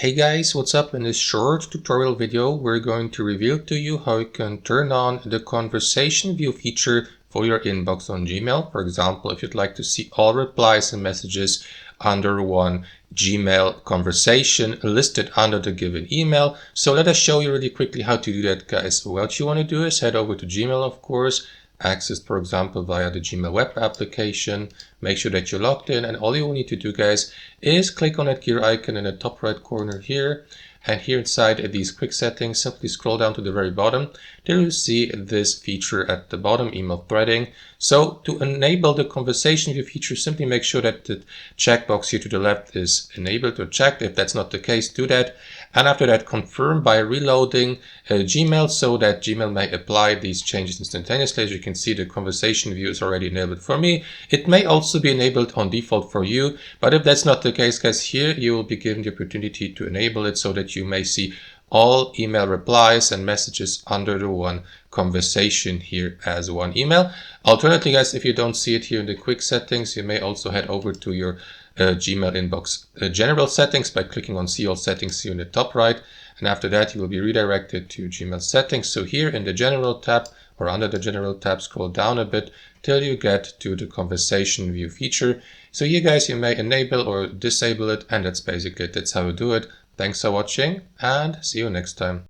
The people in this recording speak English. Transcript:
Hey guys, what's up? In this short tutorial video, we're going to reveal to you how you can turn on the conversation view feature for your inbox on Gmail. For example, if you'd like to see all replies and messages under one Gmail conversation listed under the given email. So let us show you really quickly how to do that, guys. What you want to do is head over to Gmail, of course, accessed, for example, via the Gmail web application. Make sure that you're logged in, and all you will need to do, guys, is click on that gear icon in the top right corner here, and here inside these quick settings, simply scroll down to the very bottom till you see this feature at the bottom, email threading. So to enable the conversation view feature, simply make sure that the checkbox here to the left is enabled or checked. If that's not the case, do that. And after that, confirm by reloading Gmail so that Gmail may apply these changes instantaneously. As you can see, the conversation view is already enabled for me. It may also be enabled on default for you, but if that's not the case, guys, here you will be given the opportunity to enable it so that you may see all email replies and messages under the one conversation here as one email. Alternatively, guys, if you don't see it here in the quick settings, you may also head over to your Gmail inbox general settings by clicking on see all settings here in the top right, and after that you will be redirected to Gmail settings. So here in the general tab, or under the general tab, scroll down a bit till you get to the conversation view feature. So here, guys, you may enable or disable it, and that's basically it. That's how you do it. Thanks for watching, and see you next time.